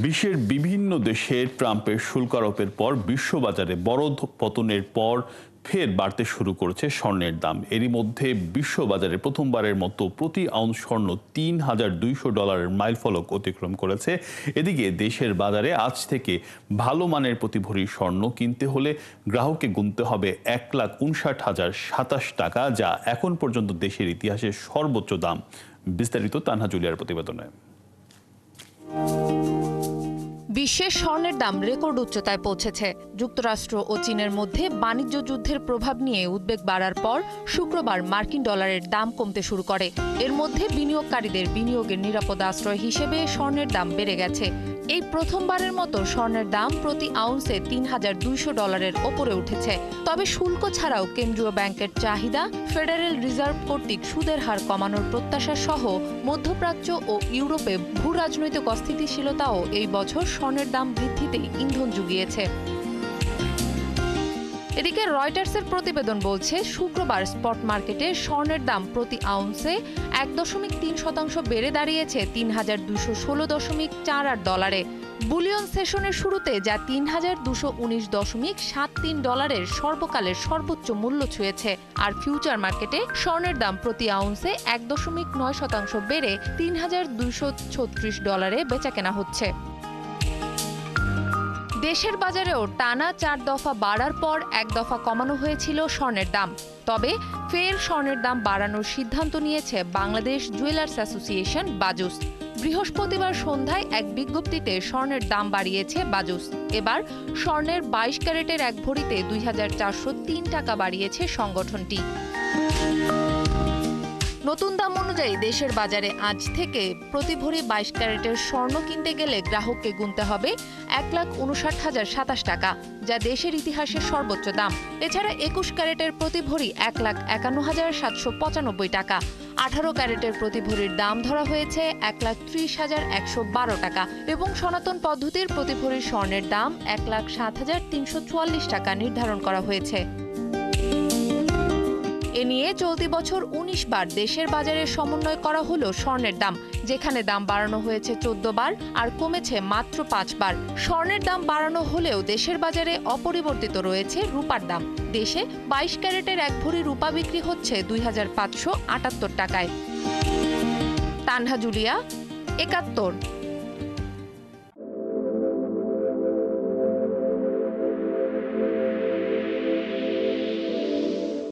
বিশ্বের বিভিন্ন দেশে ট্রাম্পের শুল্ক আরোপের পর বিশ্ববাজারে বড় পতনের পর ফের বাড়তে শুরু করেছে স্বর্ণের দাম। এরই মধ্যে বিশ্ববাজারে প্রথমবারের মতো প্রতি আউন্স স্বর্ণ $৩,২০০ মাইলফলক অতিক্রম করেছে। এদিকে দেশের বাজারে আজ থেকে ভালো মানের প্রতি ভরি স্বর্ণ কিনতে হলে গ্রাহককে গুনতে হবে $১,৫৯,০২৭ যা এখন পর্যন্ত দেশের ইতিহাসে সর্বোচ্চ দাম। বিস্তারিত তানহা জুলিয়ার প্রতিবেদনে। বিশ্বের স্বর্ণের দাম রেকর্ড উচ্চতায় পৌঁছেছে। যুক্তরাষ্ট্র ও চীনের মধ্যে বাণিজ্য যুদ্ধের প্রভাব নিয়ে উদ্বেগ বাড়ার পর শুক্রবার মার্কিন ডলারের দাম কমতে শুরু করে। এর মধ্যে বিনিয়োগকারীদের বিনিয়োগের নিরাপদ আশ্রয় হিসেবে স্বর্ণের দাম বেড়ে গেছে। এই প্রথমবারের মতো স্বর্ণের দাম প্রতি আউন্সে $৩,২০০ ওপরে উঠেছে। তবে শুল্ক ছাড়াও কেন্দ্রীয় ব্যাংকের চাহিদা, ফেডারেল রিজার্ভ কর্তৃক সুদের হার কমানোর প্রত্যাশা সহ মধ্যপ্রাচ্য ও ইউরোপে ভূ রাজনৈতিক অস্থিতিশীলতাও এই বছর স্বর্ণের দাম বৃদ্ধিতে ইন্ধন জুগিয়েছে। এদিকে রয়টার্সের প্রতিবেদন বলছে, শুক্রবার স্পট মার্কেটে স্বর্ণের দাম প্রতি আউন্সে ১.৩% বেড়ে দাঁড়িয়েছে $৩,২১৬.৪৮। বুলিয়ন সেশনের শুরুতে যা $৩,২১৯.৭৩ সর্বকালের সর্বোচ্চ মূল্য ছুঁয়েছে। আর ফিউচার মার্কেটে স্বর্ণের দাম প্রতি আউন্সে ১.৯% বেড়ে $৩,২৩৬ বেচাকেনা হচ্ছে। দেশের বাজারেও টানা ৪ দফা বাড়ার পর ১ দফা কমানো হয়েছিল স্বর্ণের দাম। তবে ফের স্বর্ণের দাম বাড়ানোর সিদ্ধান্ত নিয়েছে বাংলাদেশ জুয়েলার্স অ্যাসোসিয়েশন বাজুস। বৃহস্পতিবার সন্ধ্যায় এক বিজ্ঞপ্তিতে স্বর্ণের দাম বাড়িয়েছে বাজুস। এবার স্বর্ণের ২২ ক্যারেটের এক ভরিতে $২,৪০৩ বাড়িয়েছে সংগঠনটি। নতুন দাম অনুযায়ী দেশের বাজারে আজ থেকে প্রতি ভরি ২২ ক্যারেটের স্বর্ণ কিনতে গেলে গ্রাহককে গুনতে হবে $১,৫৯,০২৭, যা দেশের ইতিহাসের সর্বোচ্চ দাম। এছাড়া ২১ ক্যারেটের প্রতি ভরি $১,৫১,৭৯৫ 18 ক্যারেটের প্রতি ভরির দাম ধরা হয়েছে $১,৩০,১১২ এবং সনাতন পদ্ধতির প্রতি ভরি স্বর্ণের দাম $১,০৭,৩৪৪ নির্ধারণ করা হয়েছে। এ নিয়ে চলতি বছর ১৯ বার দেশের বাজারে সমন্বয় করা হলো স্বর্ণের দাম, যেখানে দাম বাড়ানো হয়েছে ১৪ বার আর কমেছে মাত্র ৫ বার। স্বর্ণের দাম বাড়ানো হলেও দেশের বাজারে অপরিবর্তিত রয়েছে রূপার দাম। দেশে ২২ ক্যারেটের এক ভরি রূপা বিক্রি হচ্ছে $২,৫৭৮ টাকায়। তানহা জুলিয়া, একাত্তর।